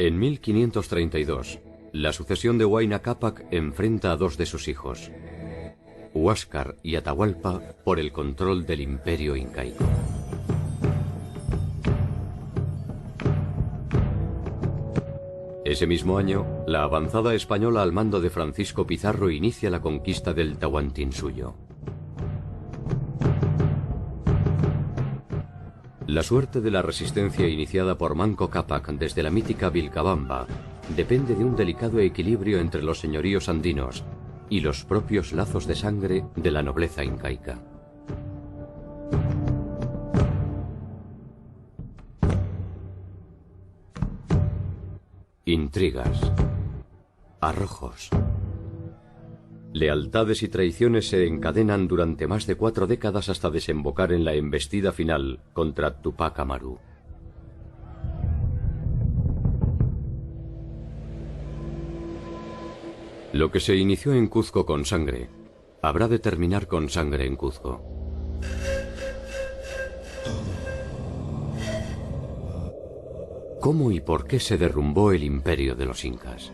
En 1532, la sucesión de Huayna Cápac enfrenta a dos de sus hijos, Huáscar y Atahualpa, por el control del imperio incaico. Ese mismo año, la avanzada española al mando de Francisco Pizarro inicia la conquista del Tahuantinsuyo. La suerte de la resistencia iniciada por Manco Cápac desde la mítica Vilcabamba depende de un delicado equilibrio entre los señoríos andinos y los propios lazos de sangre de la nobleza incaica. Intrigas, arrojos, lealtades y traiciones se encadenan durante más de 4 décadas hasta desembocar en la embestida final contra Tupac Amaru. Lo que se inició en Cuzco con sangre, habrá de terminar con sangre en Cuzco. ¿Cómo y por qué se derrumbó el imperio de los incas?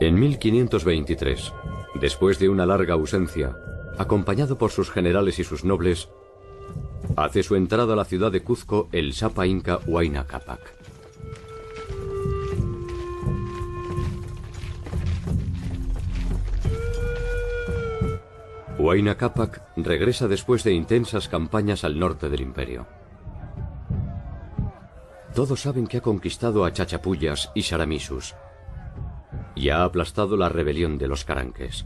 En 1523, después de una larga ausencia, acompañado por sus generales y sus nobles, hace su entrada a la ciudad de Cuzco el sapa inca Huayna Cápac. Huayna Cápac regresa después de intensas campañas al norte del imperio. Todos saben que ha conquistado a Chachapullas y Saramisus y ha aplastado la rebelión de los Caranques.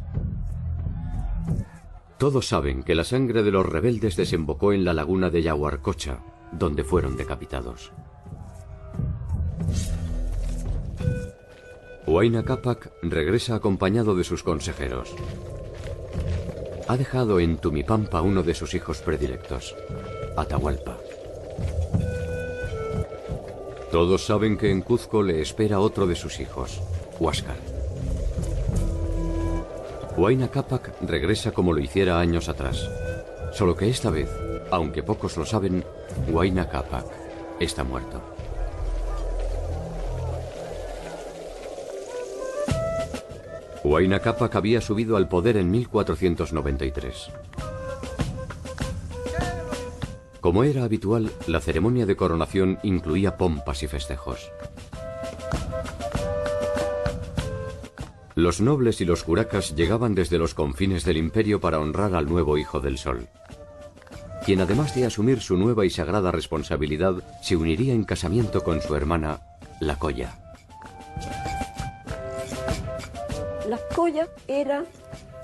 Todos saben que la sangre de los rebeldes desembocó en la laguna de Yaguarcocha, donde fueron decapitados. Huayna Cápac regresa acompañado de sus consejeros. Ha dejado en Tumipampa uno de sus hijos predilectos, Atahualpa. Todos saben que en Cuzco le espera otro de sus hijos, Huáscar. Huayna Cápac regresa como lo hiciera años atrás, solo que esta vez, aunque pocos lo saben, Huayna Cápac está muerto. Huayna Cápac había subido al poder en 1493. Como era habitual, la ceremonia de coronación incluía pompas y festejos. Los nobles y los curacas llegaban desde los confines del imperio para honrar al nuevo hijo del sol, quien además de asumir su nueva y sagrada responsabilidad, se uniría en casamiento con su hermana, la Colla. La Colla era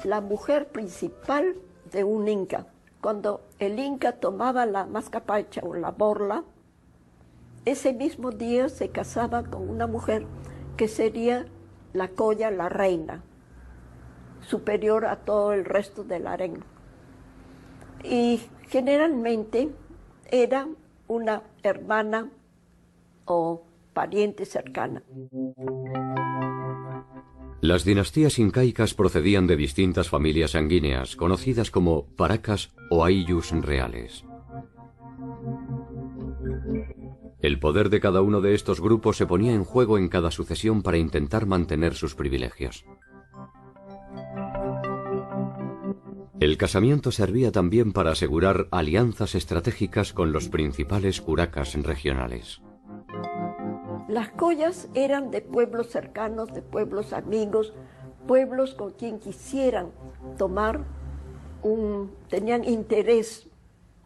la mujer principal de un inca. Cuando el inca tomaba la mascapacha o la borla, ese mismo día se casaba con una mujer que sería la Colla, la reina, superior a todo el resto del harén. Y generalmente era una hermana o pariente cercana. Las dinastías incaicas procedían de distintas familias sanguíneas, conocidas como paracas o ayllus reales. El poder de cada uno de estos grupos se ponía en juego en cada sucesión para intentar mantener sus privilegios. El casamiento servía también para asegurar alianzas estratégicas con los principales curacas regionales. Las collas eran de pueblos cercanos, de pueblos amigos, pueblos con quien quisieran tomar tenían interés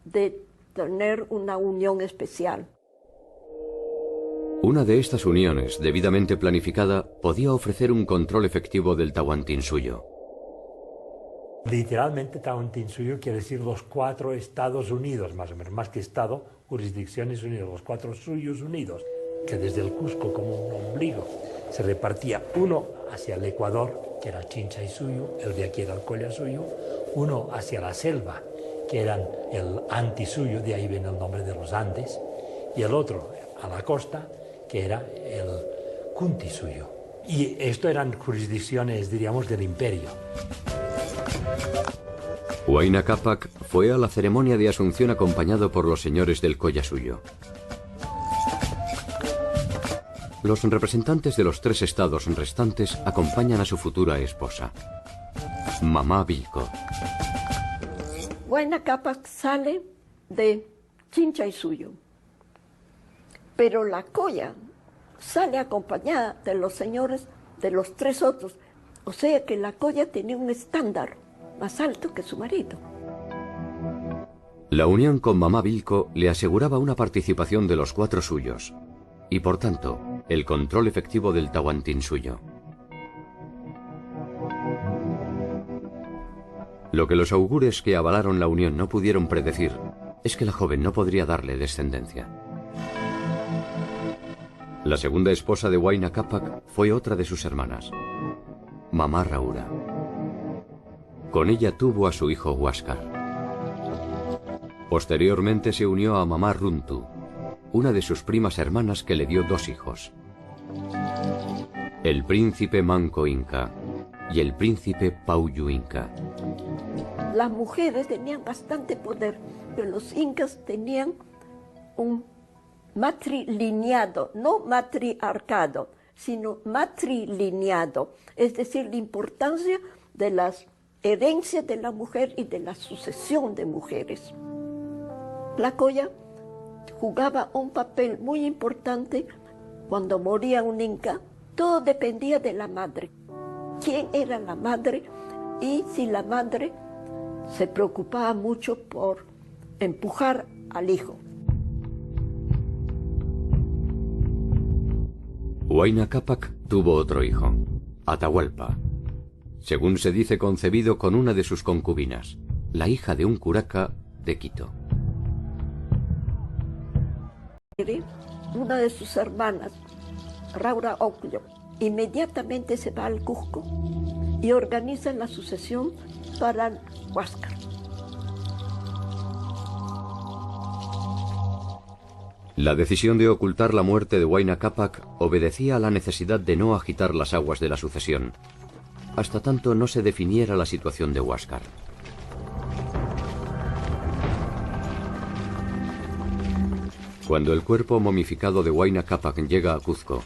de tener una unión especial. Una de estas uniones, debidamente planificada, podía ofrecer un control efectivo del Tahuantinsuyo. Literalmente Tahuantinsuyo quiere decir los 4 Estados Unidos, más o menos, más que Estado, jurisdicciones unidas, los 4 suyos unidos, que desde el Cusco como un ombligo se repartía uno hacia el Ecuador, que era Chincha y Suyo, el de aquí era el Collasuyo, uno hacia la selva, que eran el Antisuyo, de ahí viene el nombre de los Andes, y el otro a la costa, que era el Kuntisuyo. Y esto eran jurisdicciones, diríamos, del imperio. Huayna Cápac fue a la ceremonia de asunción acompañado por los señores del Collasuyo. Los representantes de los 3 estados restantes acompañan a su futura esposa, Mamá Vilco. Huayna Cápac sale de Chincha y Suyo, pero la Colla sale acompañada de los señores de los 3 otros, o sea que la Colla tenía un estándar más alto que su marido. La unión con Mamá Vilco le aseguraba una participación de los 4 suyos y, por tanto, el control efectivo del Tahuantinsuyo. Lo que los augures que avalaron la unión no pudieron predecir es que la joven no podría darle descendencia. La segunda esposa de Huayna Cápac fue otra de sus hermanas, Mamá Raura. Con ella tuvo a su hijo Huáscar. Posteriormente se unió a Mamá Runtu, una de sus primas hermanas que le dio 2 hijos, el príncipe Manco Inca y el príncipe Pauyu Inca. Las mujeres tenían bastante poder, pero los incas tenían un matrilineado, no matriarcado, sino matrilineado, es decir, la importancia de las herencias de la mujer y de la sucesión de mujeres. La Colla jugaba un papel muy importante cuando moría un inca. Todo dependía de la madre. ¿Quién era la madre? Y si la madre se preocupaba mucho por empujar al hijo. Huayna Cápac tuvo otro hijo, Atahualpa, según se dice concebido con una de sus concubinas, la hija de un curaca de Quito. Una de sus hermanas, Raura Ocllo, inmediatamente se va al Cusco y organiza la sucesión para Huáscar. La decisión de ocultar la muerte de Huayna Cápac obedecía a la necesidad de no agitar las aguas de la sucesión, hasta tanto no se definiera la situación de Huáscar. Cuando el cuerpo momificado de Huayna Cápac llega a Cuzco,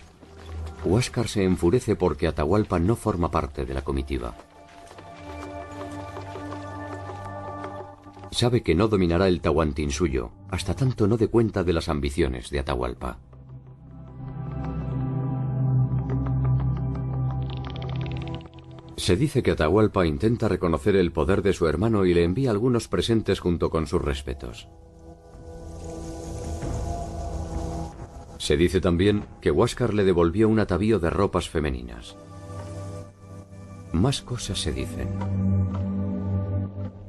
Huáscar se enfurece porque Atahualpa no forma parte de la comitiva. Sabe que no dominará el Tahuantinsuyo, hasta tanto no dé cuenta de las ambiciones de Atahualpa. Se dice que Atahualpa intenta reconocer el poder de su hermano y le envía algunos presentes junto con sus respetos. Se dice también que Huáscar le devolvió un atavío de ropas femeninas. Más cosas se dicen.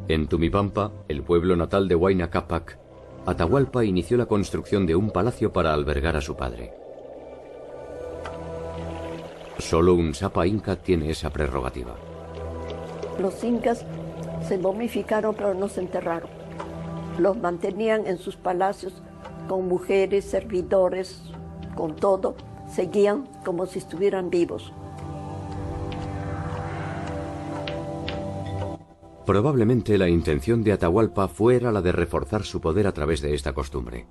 En Tumipampa, el pueblo natal de Huayna Cápac, Atahualpa inició la construcción de un palacio para albergar a su padre. Solo un Sapa inca tiene esa prerrogativa. Los incas se momificaron pero no se enterraron. Los mantenían en sus palacios con mujeres, servidores, con todo. Seguían como si estuvieran vivos. Probablemente la intención de Atahualpa fuera la de reforzar su poder a través de esta costumbre.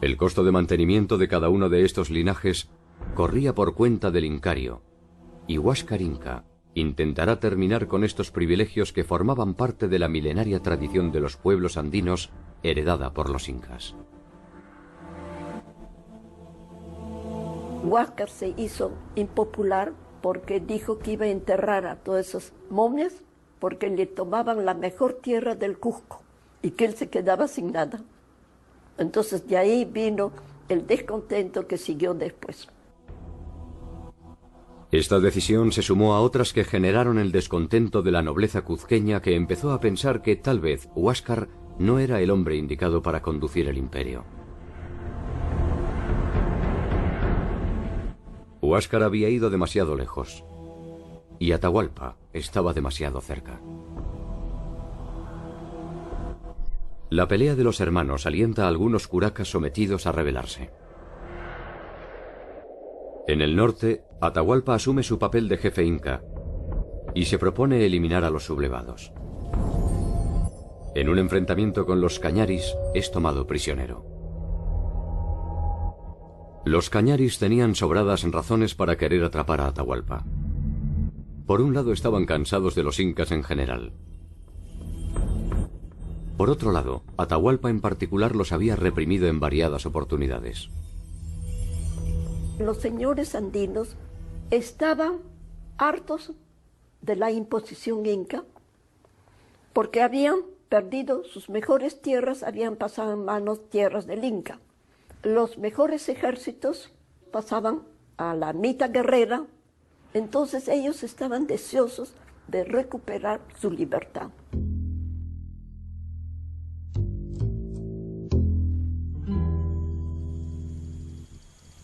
El costo de mantenimiento de cada uno de estos linajes corría por cuenta del incario, y Huáscar Inca intentará terminar con estos privilegios que formaban parte de la milenaria tradición de los pueblos andinos heredada por los incas. Huáscar se hizo impopular porque dijo que iba a enterrar a todas esas momias porque le tomaban la mejor tierra del Cusco y que él se quedaba sin nada. Entonces de ahí vino el descontento que siguió después. Esta decisión se sumó a otras que generaron el descontento de la nobleza cuzqueña, que empezó a pensar que tal vez Huáscar no era el hombre indicado para conducir el imperio. Huáscar había ido demasiado lejos y Atahualpa estaba demasiado cerca. La pelea de los hermanos alienta a algunos curacas sometidos a rebelarse. En el norte, Atahualpa asume su papel de jefe inca y se propone eliminar a los sublevados. En un enfrentamiento con los cañaris, es tomado prisionero. Los cañaris tenían sobradas razones para querer atrapar a Atahualpa. Por un lado, estaban cansados de los incas en general. Por otro lado, Atahualpa en particular los había reprimido en variadas oportunidades. Los señores andinos estaban hartos de la imposición inca porque habían perdido sus mejores tierras, habían pasado en manos tierras del Inca. Los mejores ejércitos pasaban a la mitad guerrera, entonces ellos estaban deseosos de recuperar su libertad.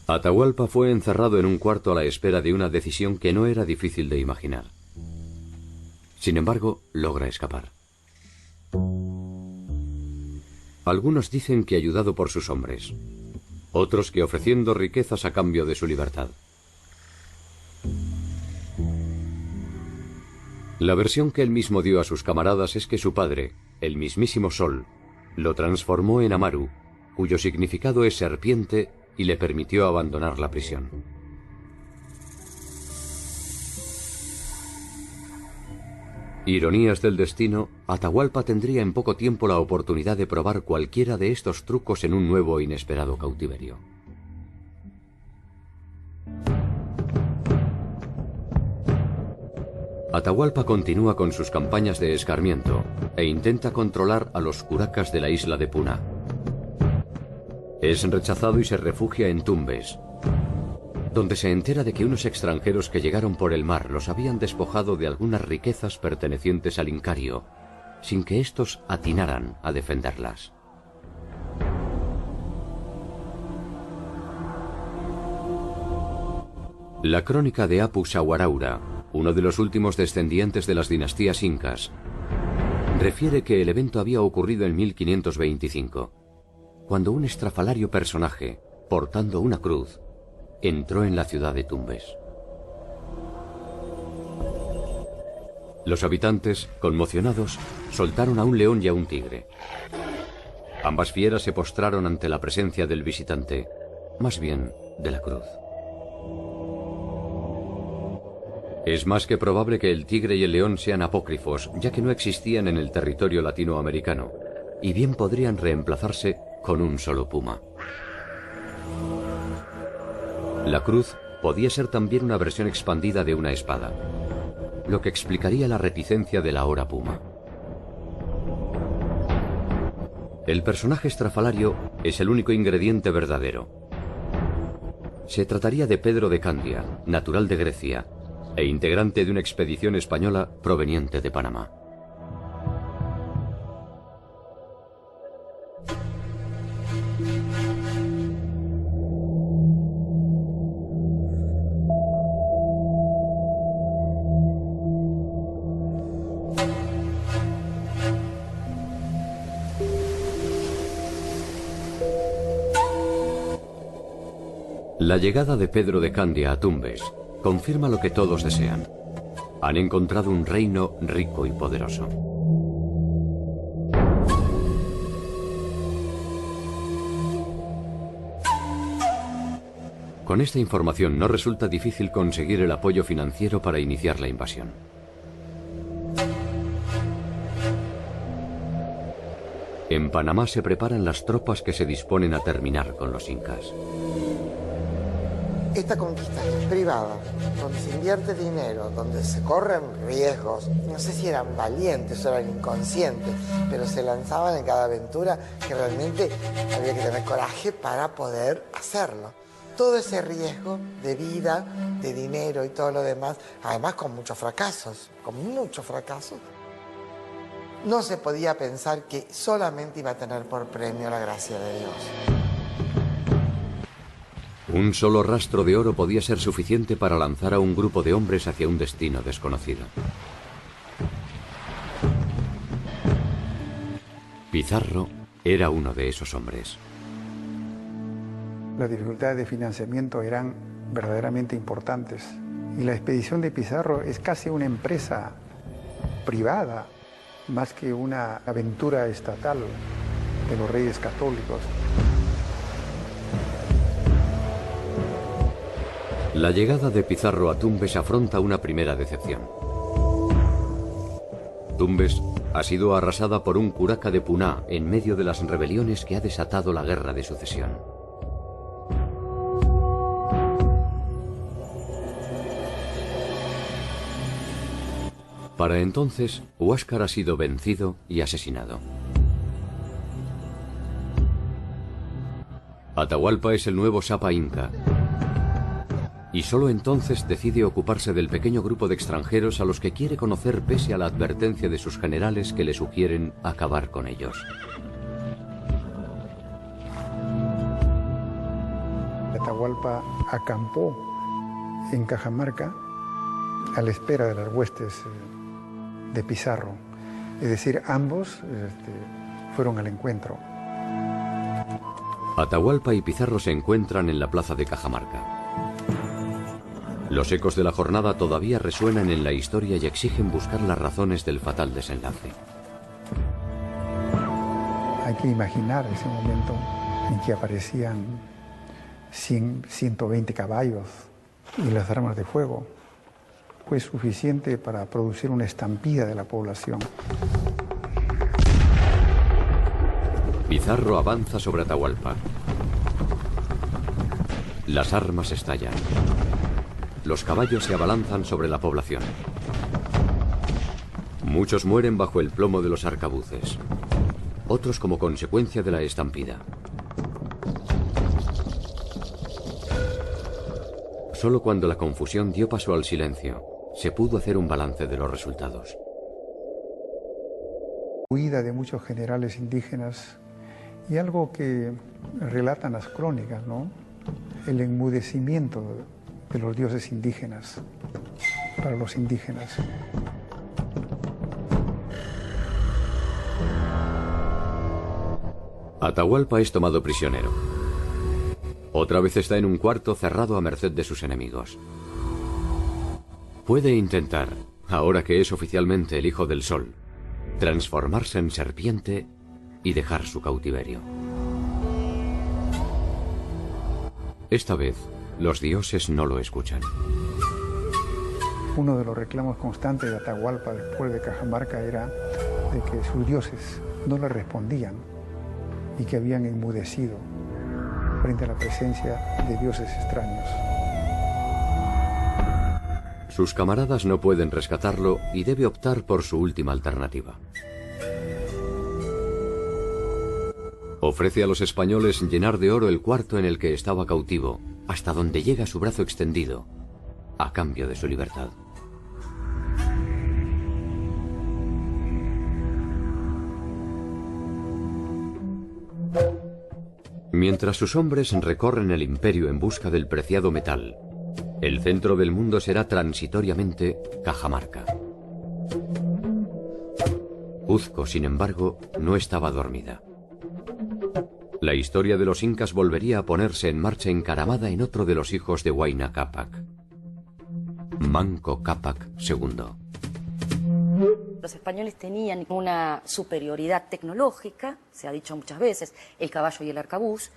Atahualpa fue encerrado en un cuarto a la espera de una decisión que no era difícil de imaginar. Sin embargo, logra escapar. Algunos dicen que ayudado por sus hombres, otros que ofreciendo riquezas a cambio de su libertad. La versión que él mismo dio a sus camaradas es que su padre, el mismísimo Sol, lo transformó en Amaru, cuyo significado es serpiente, y le permitió abandonar la prisión. Ironías del destino, Atahualpa tendría en poco tiempo la oportunidad de probar cualquiera de estos trucos en un nuevo e inesperado cautiverio. Atahualpa continúa con sus campañas de escarmiento e intenta controlar a los curacas de la isla de Puna. Es rechazado y se refugia en Tumbes, donde se entera de que unos extranjeros que llegaron por el mar los habían despojado de algunas riquezas pertenecientes al Incario, sin que éstos atinaran a defenderlas. La crónica de Apu Sawaraura, uno de los últimos descendientes de las dinastías incas, refiere que el evento había ocurrido en 1525. Cuando un estrafalario personaje, portando una cruz, entró en la ciudad de Tumbes. Los habitantes, conmocionados, soltaron a un león y a un tigre. Ambas fieras se postraron ante la presencia del visitante, más bien de la cruz. Es más que probable que el tigre y el león sean apócrifos, ya que no existían en el territorio latinoamericano, y bien podrían reemplazarse con un solo puma. La cruz podía ser también una versión expandida de una espada, lo que explicaría la reticencia del ahora puma. El personaje estrafalario es el único ingrediente verdadero. Se trataría de Pedro de Candia, natural de Grecia, e integrante de una expedición española proveniente de Panamá. La llegada de Pedro de Candia a Tumbes confirma lo que todos desean. Han encontrado un reino rico y poderoso. Con esta información no resulta difícil conseguir el apoyo financiero para iniciar la invasión. En Panamá se preparan las tropas que se disponen a terminar con los incas. Esta conquista es privada, donde se invierte dinero, donde se corren riesgos. No sé si eran valientes o eran inconscientes, pero se lanzaban en cada aventura que realmente había que tener coraje para poder hacerlo. Todo ese riesgo de vida, de dinero y todo lo demás, además con muchos fracasos, no se podía pensar que solamente iba a tener por premio la gracia de Dios. Un solo rastro de oro podía ser suficiente para lanzar a un grupo de hombres hacia un destino desconocido. Pizarro era uno de esos hombres. Las dificultades de financiamiento eran verdaderamente importantes. Y la expedición de Pizarro es casi una empresa privada, más que una aventura estatal de los reyes católicos. La llegada de Pizarro a Tumbes afronta una primera decepción. Tumbes ha sido arrasada por un curaca de Puná en medio de las rebeliones que ha desatado la guerra de sucesión. Para entonces, Huáscar ha sido vencido y asesinado. Atahualpa es el nuevo Sapa Inca. Y solo entonces decide ocuparse del pequeño grupo de extranjeros a los que quiere conocer pese a la advertencia de sus generales que le sugieren acabar con ellos. Atahualpa acampó en Cajamarca a la espera de las huestes de Pizarro. Es decir, ambos fueron al encuentro. Atahualpa y Pizarro se encuentran en la plaza de Cajamarca. Los ecos de la jornada todavía resuenan en la historia y exigen buscar las razones del fatal desenlace. Hay que imaginar ese momento en que aparecían 120 caballos y las armas de fuego. Fue suficiente para producir una estampida de la población. Pizarro avanza sobre Atahualpa. Las armas estallan. Los caballos se abalanzan sobre la población. Muchos mueren bajo el plomo de los arcabuces, otros como consecuencia de la estampida. Solo cuando la confusión dio paso al silencio, se pudo hacer un balance de los resultados. Huida de muchos generales indígenas y algo que relatan las crónicas, ¿no? El enmudecimiento de los dioses indígenas, para los indígenas. Atahualpa es tomado prisionero. Otra vez está en un cuarto cerrado a merced de sus enemigos. Puede intentar, ahora que es oficialmente el Hijo del Sol, transformarse en serpiente y dejar su cautiverio. Esta vez, los dioses no lo escuchan. Uno de los reclamos constantes de Atahualpa después de Cajamarca era de que sus dioses no le respondían y que habían enmudecido frente a la presencia de dioses extraños. Sus camaradas no pueden rescatarlo y debe optar por su última alternativa. Ofrece a los españoles llenar de oro el cuarto en el que estaba cautivo, hasta donde llega su brazo extendido, a cambio de su libertad. Mientras sus hombres recorren el imperio en busca del preciado metal, el centro del mundo será transitoriamente Cajamarca. Cuzco, sin embargo, no estaba dormida. La historia de los incas volvería a ponerse en marcha encaramada en otro de los hijos de Huayna Cápac, Manco Cápac II. Los españoles tenían una superioridad tecnológica, se ha dicho muchas veces, el caballo y el arcabuz,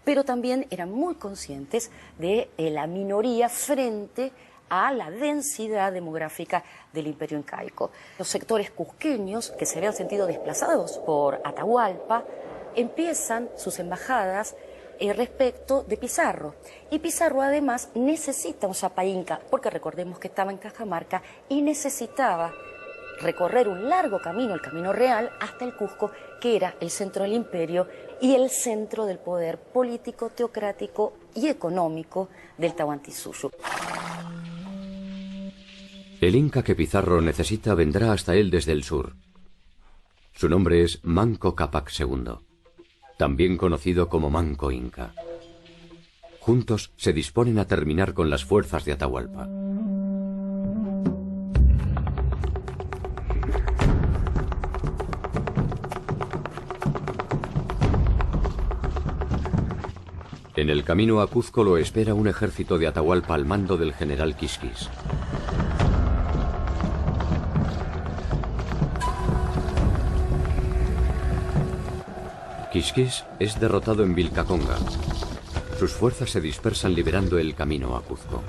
pero también eran muy conscientes de la minoría frente a la densidad demográfica del imperio incaico. Los sectores cusqueños, que se habían sentido desplazados por Atahualpa, empiezan sus embajadas respecto de Pizarro. Y Pizarro además necesita un Zapa Inca, porque recordemos que estaba en Cajamarca y necesitaba recorrer un largo camino, el Camino Real, hasta el Cusco, que era el centro del imperio y el centro del poder político, teocrático y económico del Tahuantinsuyo. El Inca que Pizarro necesita vendrá hasta él desde el sur. Su nombre es Manco Cápac II, también conocido como Manco Inca. Juntos se disponen a terminar con las fuerzas de Atahualpa. En el camino a Cuzco lo espera un ejército de Atahualpa al mando del general Quisquis. Quisquis es derrotado en Vilcaconga. Sus fuerzas se dispersan liberando el camino a Cuzco.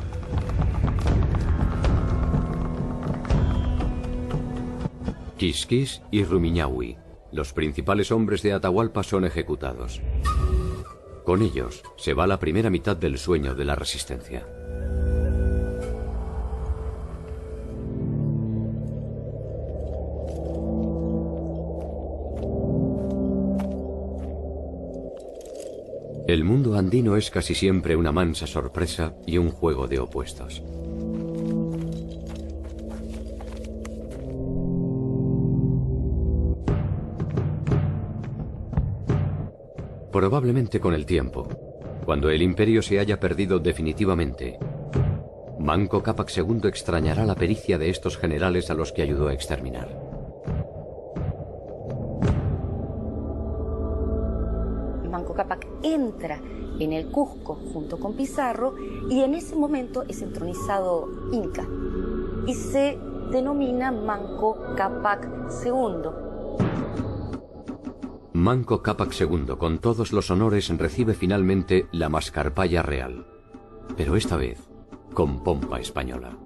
Quisquis y Rumiñahui, los principales hombres de Atahualpa, son ejecutados. Con ellos se va la primera mitad del sueño de la resistencia. El mundo andino es casi siempre una mansa sorpresa y un juego de opuestos. Probablemente con el tiempo, cuando el imperio se haya perdido definitivamente, Manco Cápac II extrañará la pericia de estos generales a los que ayudó a exterminar. Manco Cápac entra en el Cusco junto con Pizarro y en ese momento es entronizado Inca y se denomina Manco Cápac II. Manco Cápac II, con todos los honores, recibe finalmente la mascarpalla real, pero esta vez con pompa española.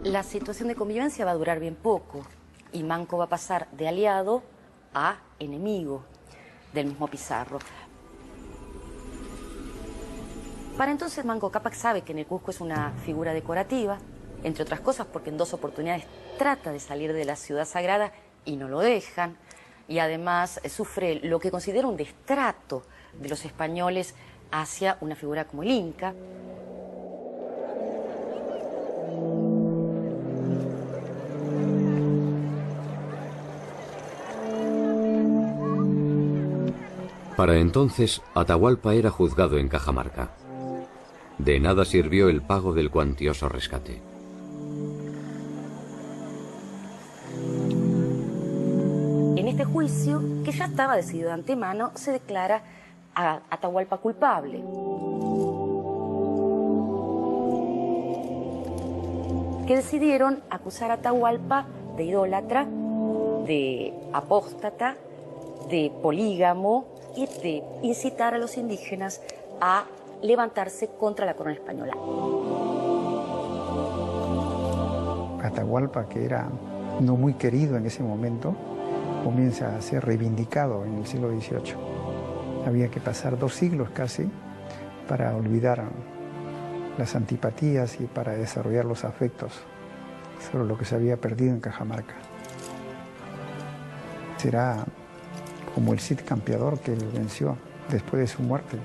La situación de convivencia va a durar bien poco y Manco va a pasar de aliado a enemigo del mismo Pizarro. Para entonces Manco Cápac sabe que en el Cusco es una figura decorativa, entre otras cosas porque en 2 oportunidades trata de salir de la ciudad sagrada y no lo dejan, y además sufre lo que considera un destrato de los españoles hacia una figura como el Inca. Para entonces, Atahualpa era juzgado en Cajamarca. De nada sirvió el pago del cuantioso rescate. En este juicio, que ya estaba decidido de antemano, se declara a Atahualpa culpable. Que decidieron acusar a Atahualpa de idólatra, de apóstata, de polígamo y de incitar a los indígenas a levantarse contra la corona española. Atahualpa, que era no muy querido en ese momento, comienza a ser reivindicado en el siglo XVIII. Había que pasar 2 siglos casi para olvidar las antipatías y para desarrollar los afectos sobre lo que se había perdido en Cajamarca. Será como el Cid Campeador que él venció después de su muerte.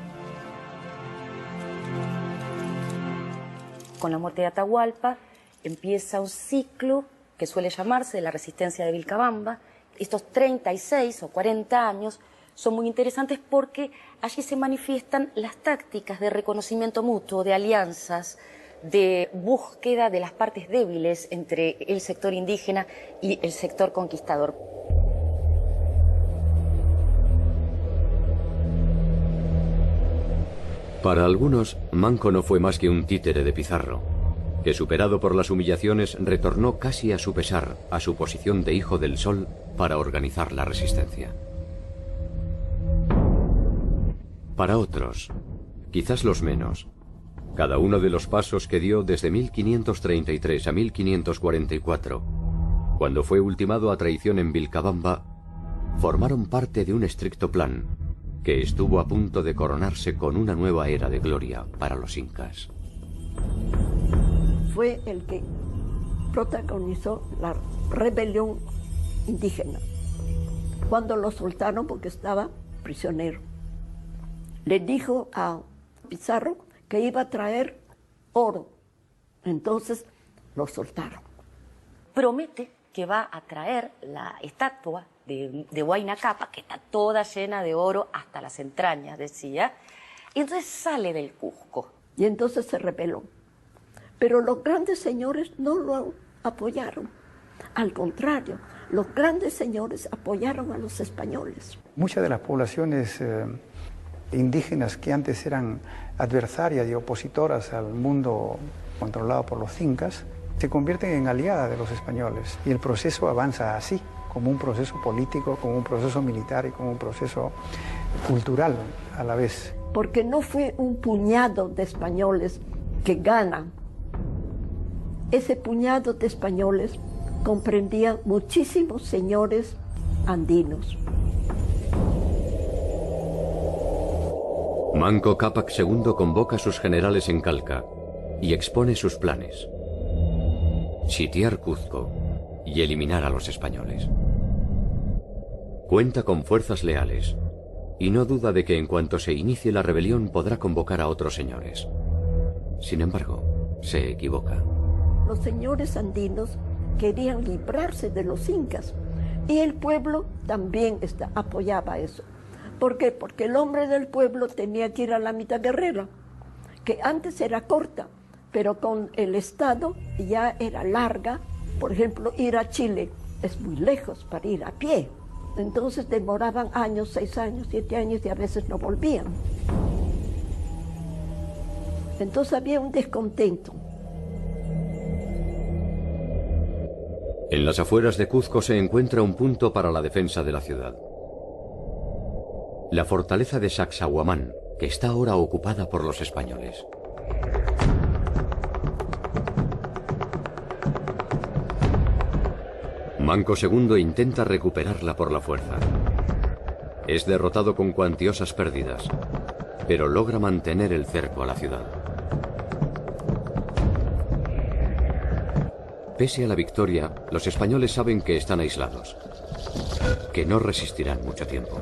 Con la muerte de Atahualpa empieza un ciclo que suele llamarse de la resistencia de Vilcabamba. Estos 36 o 40 años son muy interesantes porque allí se manifiestan las tácticas de reconocimiento mutuo, de alianzas, de búsqueda de las partes débiles entre el sector indígena y el sector conquistador. Para algunos, Manco no fue más que un títere de Pizarro, que superado por las humillaciones retornó casi a su pesar a su posición de hijo del sol para organizar la resistencia. Para otros, quizás los menos, cada uno de los pasos que dio desde 1533 a 1544, cuando fue ultimado a traición en Vilcabamba, formaron parte de un estricto plan que estuvo a punto de coronarse con una nueva era de gloria para los incas. Fue el que protagonizó la rebelión indígena, cuando lo soltaron porque estaba prisionero. Le dijo a Pizarro que iba a traer oro, entonces lo soltaron. Promete que va a traer la estatua de Huayna Cápac, que está toda llena de oro hasta las entrañas, decía, y entonces sale del Cusco. Y entonces se rebeló. Pero los grandes señores no lo apoyaron. Al contrario, los grandes señores apoyaron a los españoles. Muchas de las poblaciones indígenas que antes eran adversarias y opositoras al mundo controlado por los incas, se convierten en aliadas de los españoles. Y el proceso avanza así, como un proceso político, como un proceso militar y como un proceso cultural a la vez. Porque no fue un puñado de españoles que ganan. Ese puñado de españoles comprendía muchísimos señores andinos. Manco Cápac II convoca a sus generales en Calca y expone sus planes: sitiar Cuzco y eliminar a los españoles. Cuenta con fuerzas leales y no duda de que en cuanto se inicie la rebelión podrá convocar a otros señores. Sin embargo, se equivoca. Los señores andinos querían librarse de los incas y el pueblo también apoyaba eso. ¿Por qué? Porque el hombre del pueblo tenía que ir a la mitad guerrera, que antes era corta, pero con el Estado ya era larga. Por ejemplo, ir a Chile es muy lejos para ir a pie. Entonces demoraban años, 6 años, 7 años y a veces no volvían. Entonces había un descontento. En las afueras de Cuzco se encuentra un punto para la defensa de la ciudad: la fortaleza de Sacsayhuamán, que está ahora ocupada por los españoles. Manco II intenta recuperarla por la fuerza. Es derrotado con cuantiosas pérdidas, pero logra mantener el cerco a la ciudad. Pese a la victoria, los españoles saben que están aislados, que no resistirán mucho tiempo.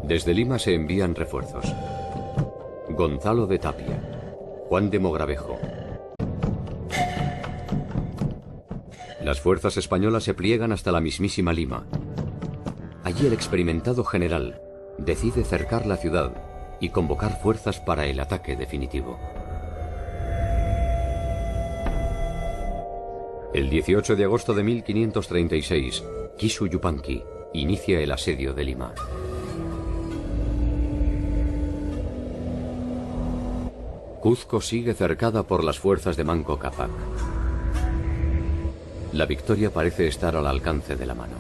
Desde Lima se envían refuerzos: Gonzalo de Tapia, Juan de Mogravejo. Las fuerzas españolas se pliegan hasta la mismísima Lima. Allí el experimentado general decide cercar la ciudad y convocar fuerzas para el ataque definitivo. El 18 de agosto de 1536, Kisu Yupanqui inicia el asedio de Lima. Cuzco sigue cercada por las fuerzas de Manco Cápac. La victoria parece estar al alcance de la mano.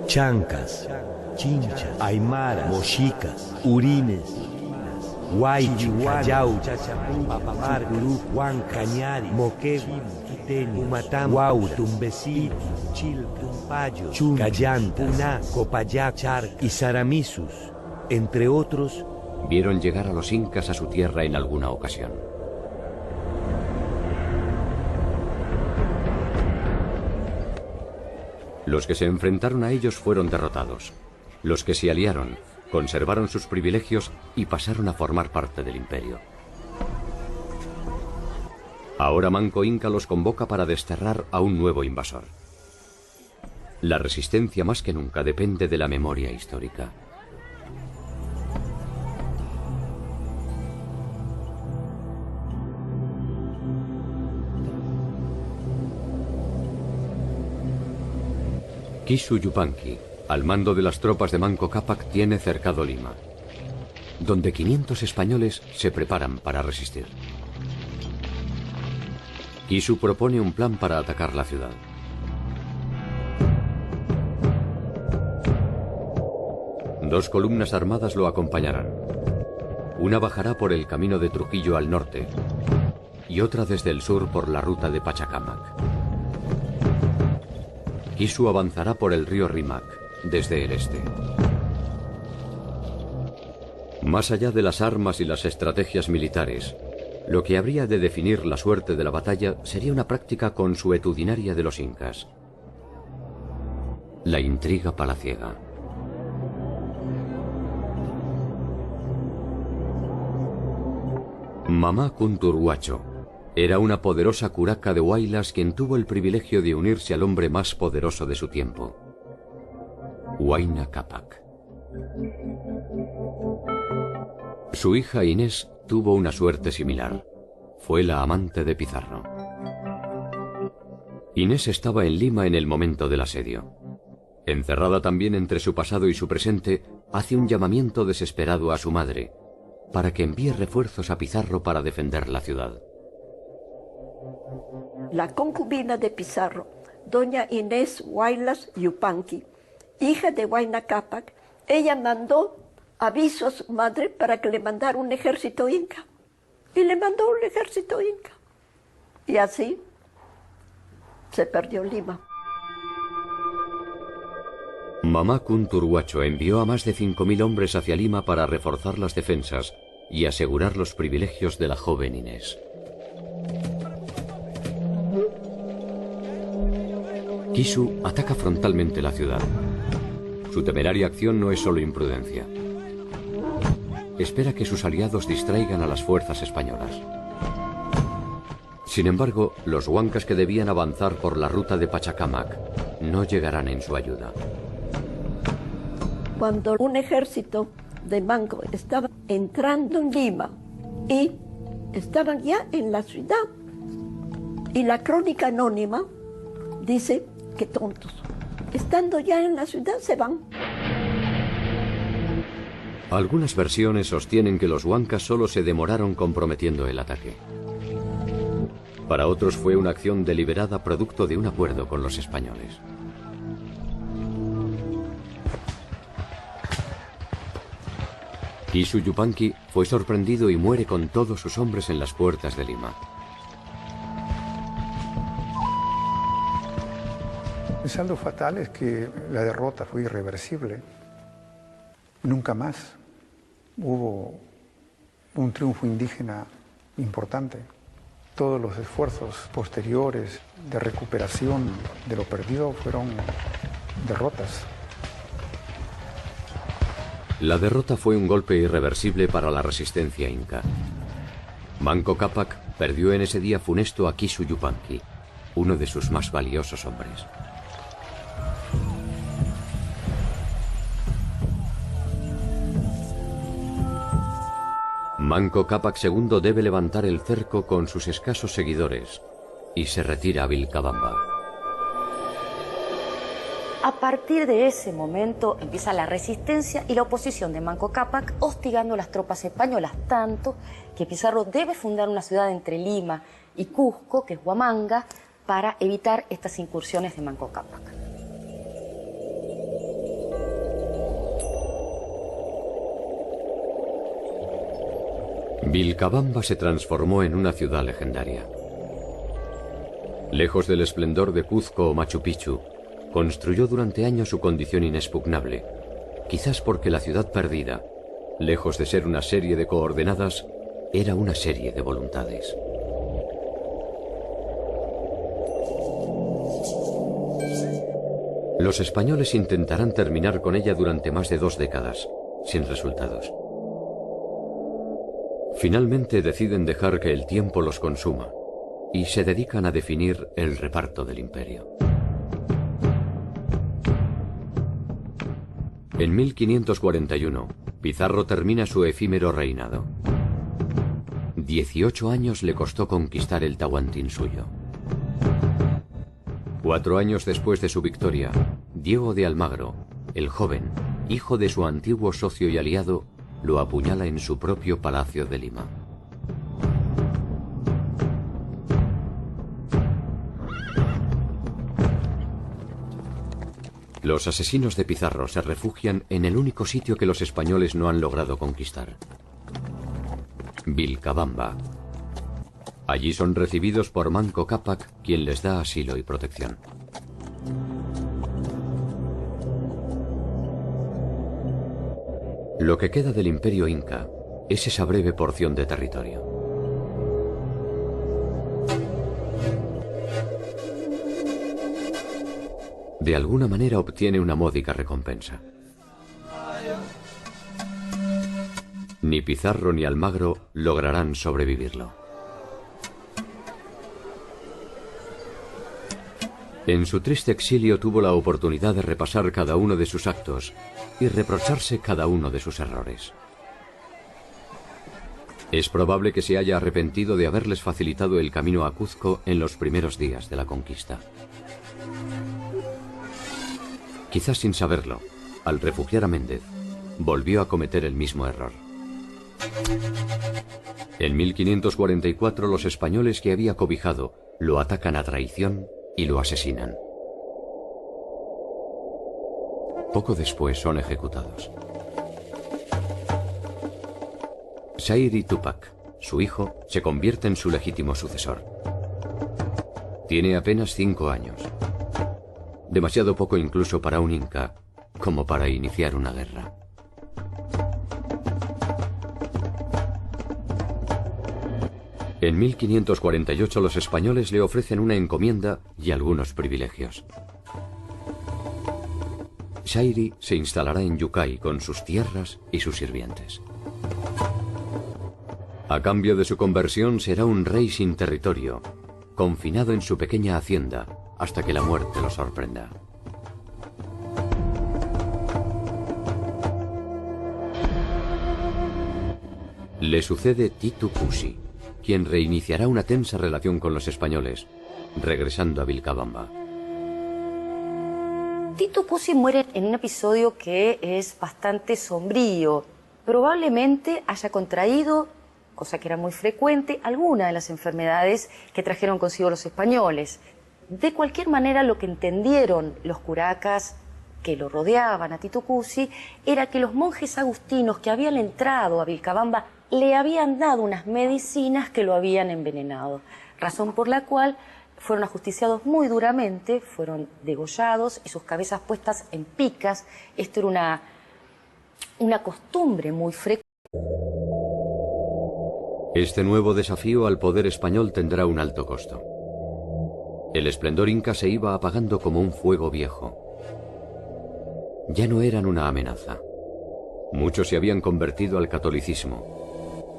Chancas, Chinchas, Aymaras, Mochicas, Urines, Huaychi, Callao, Papamar, Huanca, Cañari, Moquegua, Quiteño, Humatam, Huau, Tumbesito, Chilca, Tumpayo, Callanta, Puná, Copayac, Charca y Saramisus, entre otros, vieron llegar a los incas a su tierra en alguna ocasión. Los que se enfrentaron a ellos fueron derrotados. Los que se aliaron conservaron sus privilegios y pasaron a formar parte del imperio. Ahora Manco Inca los convoca para desterrar a un nuevo invasor. La resistencia más que nunca depende de la memoria histórica. Kisu Yupanqui, al mando de las tropas de Manco Cápac, tiene cercado Lima, donde 500 españoles se preparan para resistir. Kisu propone un plan para atacar la ciudad. Dos columnas armadas lo acompañarán. Una bajará por el camino de Trujillo al norte y otra desde el sur por la ruta de Pachacamac. Kisu avanzará por el río Rímac desde el este. Más allá de las armas y las estrategias militares, lo que habría de definir la suerte de la batalla sería una práctica consuetudinaria de los incas: la intriga palaciega. Mamá Kunturhuacho era una poderosa curaca de Huaylas quien tuvo el privilegio de unirse al hombre más poderoso de su tiempo, Huayna Cápac. Su hija Inés tuvo una suerte similar. Fue la amante de Pizarro. Inés estaba en Lima en el momento del asedio. Encerrada también entre su pasado y su presente, hace un llamamiento desesperado a su madre para que envíe refuerzos a Pizarro para defender la ciudad. La concubina de Pizarro, doña Inés Huaylas Yupanqui, hija de Huayna Cápac, ella mandó aviso a su madre para que le mandara un ejército inca. Y le mandó un ejército inca. Y así se perdió Lima. Mamá Kunturhuacho envió a más de 5.000 hombres hacia Lima para reforzar las defensas y asegurar los privilegios de la joven Inés. Kisu ataca frontalmente la ciudad. Su temeraria acción no es solo imprudencia. Espera que sus aliados distraigan a las fuerzas españolas. Sin embargo, los huancas que debían avanzar por la ruta de Pachacamac no llegarán en su ayuda. Cuando un ejército de Manco estaba entrando en Lima y estaban ya en la ciudad, y la crónica anónima dice que tontos, estando ya en la ciudad se van. Algunas versiones sostienen que los huancas solo se demoraron comprometiendo el ataque. Para otros fue una acción deliberada producto de un acuerdo con los españoles. Kisu Yupanqui fue sorprendido y muere con todos sus hombres en las puertas de Lima. El saldo fatal es que la derrota fue irreversible. Nunca más hubo un triunfo indígena importante. Todos los esfuerzos posteriores de recuperación de lo perdido fueron derrotas. La derrota fue un golpe irreversible para la resistencia inca. Manco Cápac perdió en ese día funesto a Kisu Yupanqui, uno de sus más valiosos hombres. Manco Cápac II debe levantar el cerco con sus escasos seguidores y se retira a Vilcabamba. A partir de ese momento empieza la resistencia y la oposición de Manco Cápac hostigando a las tropas españolas, tanto que Pizarro debe fundar una ciudad entre Lima y Cusco, que es Huamanga, para evitar estas incursiones de Manco Cápac. Vilcabamba se transformó en una ciudad legendaria. Lejos del esplendor de Cuzco o Machu Picchu, construyó durante años su condición inexpugnable, quizás porque la ciudad perdida, lejos de ser una serie de coordenadas, era una serie de voluntades. Los españoles intentarán terminar con ella durante más de 2 décadas, sin resultados. Finalmente deciden dejar que el tiempo los consuma y se dedican a definir el reparto del imperio. En 1541, Pizarro termina su efímero reinado. 18 años le costó conquistar el Tahuantinsuyo. 4 años después de su victoria, Diego de Almagro, el joven, hijo de su antiguo socio y aliado, lo apuñala en su propio palacio de Lima. Los asesinos de Pizarro se refugian en el único sitio que los españoles no han logrado conquistar: Vilcabamba. Allí son recibidos por Manco Cápac, quien les da asilo y protección. Lo que queda del imperio inca es esa breve porción de territorio. De alguna manera obtiene una módica recompensa. Ni Pizarro ni Almagro lograrán sobrevivirlo. En su triste exilio tuvo la oportunidad de repasar cada uno de sus actos y reprocharse cada uno de sus errores. Es probable que se haya arrepentido de haberles facilitado el camino a Cuzco en los primeros días de la conquista. Quizás sin saberlo, al refugiar a Méndez, volvió a cometer el mismo error. En 1544 los españoles que había cobijado lo atacan a traición y lo asesinan. Poco después son ejecutados. Sairi Tupac, su hijo, se convierte en su legítimo sucesor. Tiene apenas 5 años. Demasiado poco incluso para un inca, como para iniciar una guerra. En 1548 los españoles le ofrecen una encomienda y algunos privilegios. Sairi se instalará en Yucay con sus tierras y sus sirvientes. A cambio de su conversión será un rey sin territorio, confinado en su pequeña hacienda, hasta que la muerte lo sorprenda. Le sucede Titu Cusi, quien reiniciará una tensa relación con los españoles, regresando a Vilcabamba. Titu Cusi muere en un episodio que es bastante sombrío. Probablemente haya contraído, cosa que era muy frecuente, alguna de las enfermedades que trajeron consigo los españoles. De cualquier manera, lo que entendieron los curacas que lo rodeaban a Titu Cusi era que los monjes agustinos que habían entrado a Vilcabamba le habían dado unas medicinas que lo habían envenenado, razón por la cual fueron ajusticiados muy duramente, fueron degollados y sus cabezas puestas en picas. Esto era una costumbre muy frecuente. Este nuevo desafío al poder español tendrá un alto costo. El esplendor inca se iba apagando como un fuego viejo. Ya no eran una amenaza. Muchos se habían convertido al catolicismo,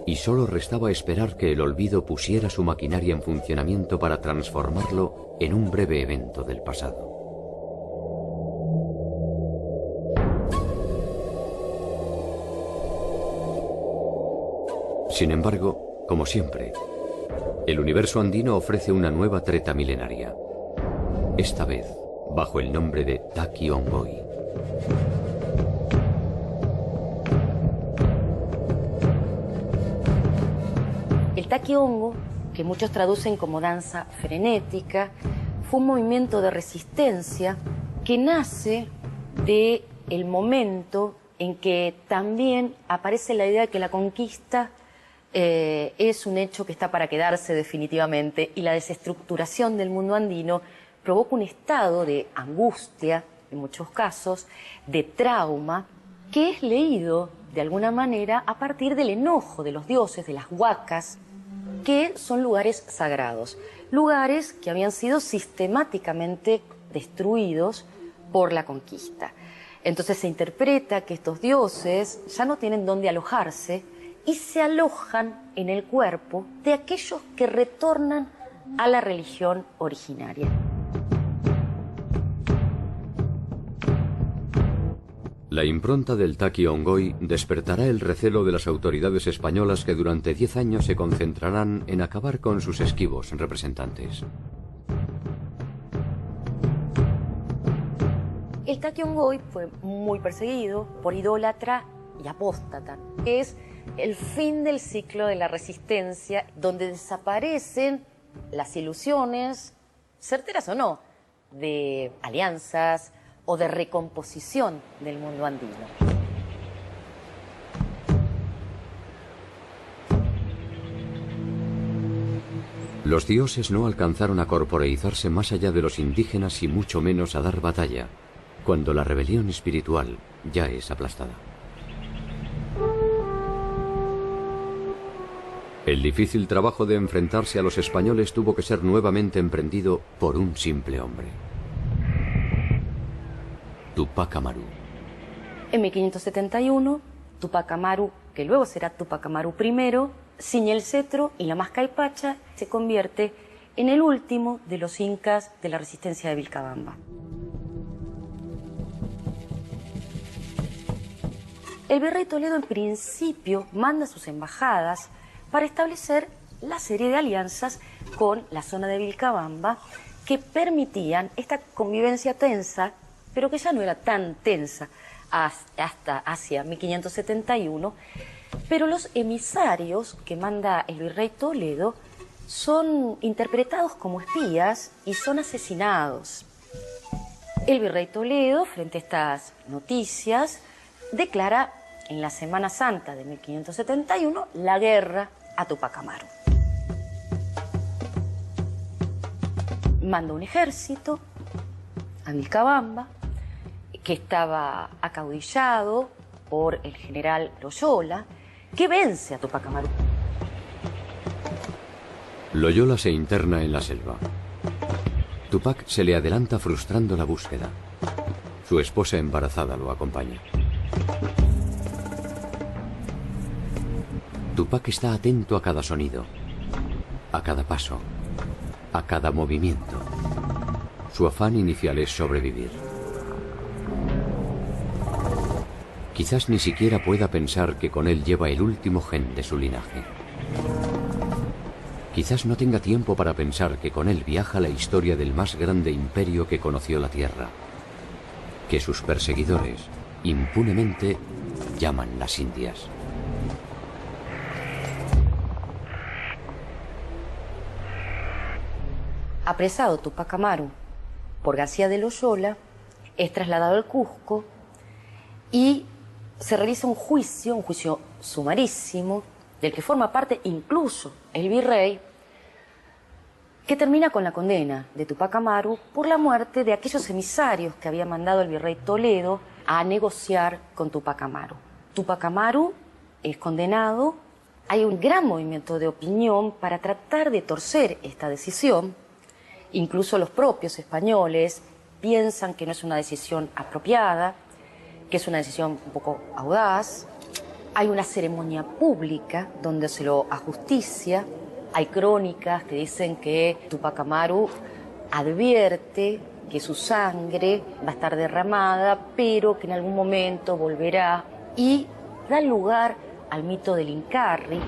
y solo restaba esperar que el olvido pusiera su maquinaria en funcionamiento para transformarlo en un breve evento del pasado. Sin embargo, como siempre, el universo andino ofrece una nueva treta milenaria, esta vez bajo el nombre de Taki Ongoy. El Taquiongo, que muchos traducen como danza frenética, fue un movimiento de resistencia que nace del momento en que también aparece la idea de que la conquista es un hecho que está para quedarse definitivamente, y la desestructuración del mundo andino provoca un estado de angustia, en muchos casos, de trauma, que es leído de alguna manera a partir del enojo de los dioses, de las huacas, que son lugares sagrados, lugares que habían sido sistemáticamente destruidos por la conquista. Entonces se interpreta que estos dioses ya no tienen dónde alojarse y se alojan en el cuerpo de aquellos que retornan a la religión originaria. La impronta del Taki Ongoy despertará el recelo de las autoridades españolas, que durante 10 años se concentrarán en acabar con sus esquivos representantes. El Taki Ongoy fue muy perseguido por idólatra y apóstata. Es el fin del ciclo de la resistencia, donde desaparecen las ilusiones, certeras o no, de alianzas, o de recomposición del mundo andino. Los dioses no alcanzaron a corporeizarse más allá de los indígenas y mucho menos a dar batalla, cuando la rebelión espiritual ya es aplastada. El difícil trabajo de enfrentarse a los españoles tuvo que ser nuevamente emprendido por un simple hombre: Tupac Amaru. En 1571, Tupac Amaru, que luego será Tupac Amaru I, ciñe el cetro y la mascaipacha, se convierte en el último de los incas de la resistencia de Vilcabamba. El virrey Toledo en principio manda sus embajadas para establecer la serie de alianzas con la zona de Vilcabamba que permitían esta convivencia tensa, pero que ya no era tan tensa hasta hacia 1571, pero los emisarios que manda el virrey Toledo son interpretados como espías y son asesinados. El virrey Toledo, frente a estas noticias, declara en la Semana Santa de 1571 la guerra a Tupac Amaru. Manda un ejército a Vilcabamba, que estaba acaudillado por el general Loyola, que vence a Tupac Amaru. Loyola se interna en la selva. Tupac se le adelanta frustrando la búsqueda. Su esposa embarazada lo acompaña. Tupac está atento a cada sonido, a cada paso, a cada movimiento. Su afán inicial es sobrevivir. Quizás ni siquiera pueda pensar que con él lleva el último gen de su linaje. Quizás no tenga tiempo para pensar que con él viaja la historia del más grande imperio que conoció la Tierra, que sus perseguidores impunemente llaman las Indias. Apresado Tupac Amaru por García de Loyola, es trasladado al Cusco y se realiza un juicio sumarísimo, del que forma parte incluso el virrey, que termina con la condena de Tupac Amaru por la muerte de aquellos emisarios que había mandado el virrey Toledo a negociar con Tupac Amaru. Tupac Amaru es condenado. Hay un gran movimiento de opinión para tratar de torcer esta decisión. Incluso los propios españoles piensan que no es una decisión apropiada, que es una decisión un poco audaz. Hay una ceremonia pública donde se lo ajusticia. Hay crónicas que dicen que Tupac Amaru advierte que su sangre va a estar derramada, pero que en algún momento volverá, y da lugar al mito del Incarri.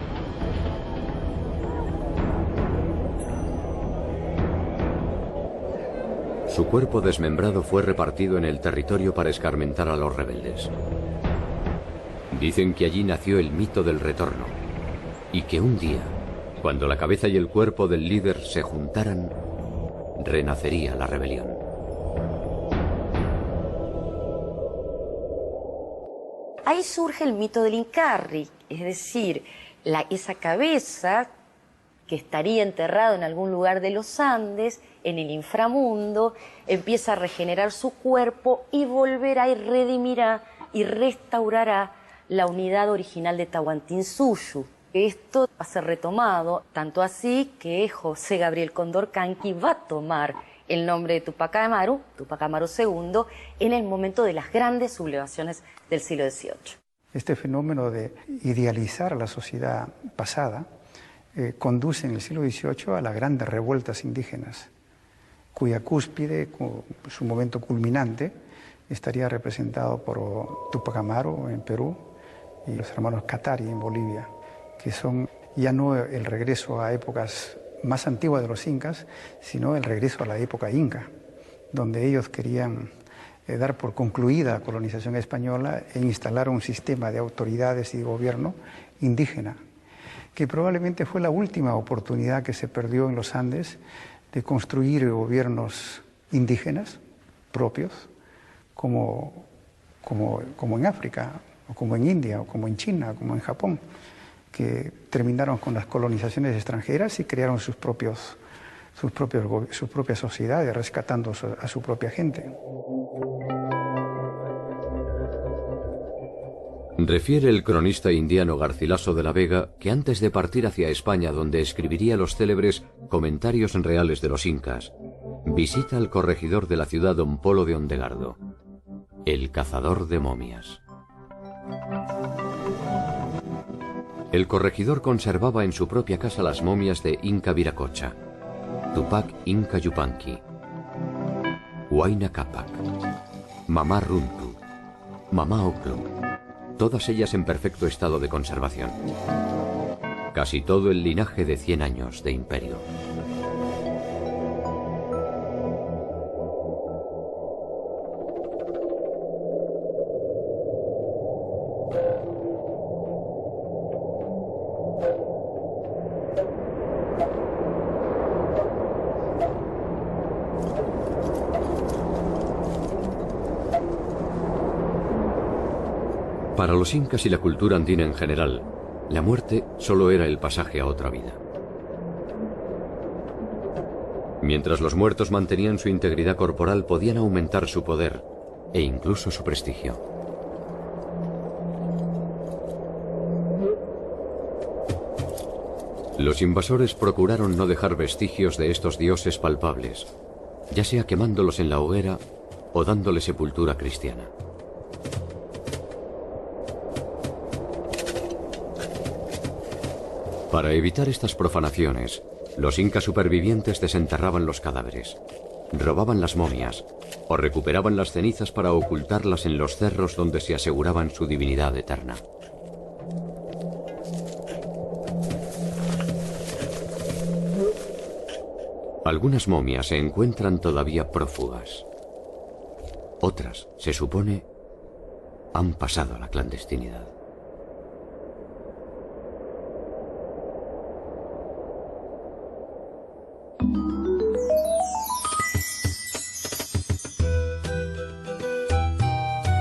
Su cuerpo desmembrado fue repartido en el territorio para escarmentar a los rebeldes. Dicen que allí nació el mito del retorno, y que un día, cuando la cabeza y el cuerpo del líder se juntaran, renacería la rebelión. Ahí surge el mito del Incarri, es decir, esa cabeza que estaría enterrado en algún lugar de los Andes, en el inframundo, empieza a regenerar su cuerpo y volverá y redimirá y restaurará la unidad original de Tahuantinsuyu. Esto va a ser retomado, tanto así que José Gabriel Condorcanqui va a tomar el nombre de Tupac Amaru II, en el momento de las grandes sublevaciones del siglo XVIII. Este fenómeno de idealizar a la sociedad pasada conduce en el siglo XVIII a las grandes revueltas indígenas, cuya cúspide, su momento culminante, estaría representado por Tupac Amaru en Perú y los hermanos Katari en Bolivia, que son ya no el regreso a épocas más antiguas de los incas, sino el regreso a la época inca, donde ellos querían dar por concluida la colonización española e instalar un sistema de autoridades y de gobierno indígena, que probablemente fue la última oportunidad que se perdió en los Andes de construir gobiernos indígenas propios, como en África, o como en India, o como en China, o como en Japón, que terminaron con las colonizaciones extranjeras y crearon sus propias sociedades, rescatando a su propia gente. Refiere el cronista indiano Garcilaso de la Vega que antes de partir hacia España, donde escribiría los célebres Comentarios reales de los Incas, visita al corregidor de la ciudad Don Polo de Ondegardo, el cazador de momias. El corregidor conservaba en su propia casa las momias de Inca Viracocha, Tupac Inca Yupanqui, Huayna Capac, Mamá Runtu, Mamá Oclo, todas ellas en perfecto estado de conservación. Casi todo el linaje de 100 años de imperio. Para los incas y la cultura andina en general, la muerte solo era el pasaje a otra vida. Mientras los muertos mantenían su integridad corporal, podían aumentar su poder e incluso su prestigio. Los invasores procuraron no dejar vestigios de estos dioses palpables, ya sea quemándolos en la hoguera o dándole sepultura cristiana. Para evitar estas profanaciones, los incas supervivientes desenterraban los cadáveres, robaban las momias o recuperaban las cenizas para ocultarlas en los cerros donde se aseguraban su divinidad eterna. Algunas momias se encuentran todavía prófugas. Otras, se supone, han pasado a la clandestinidad.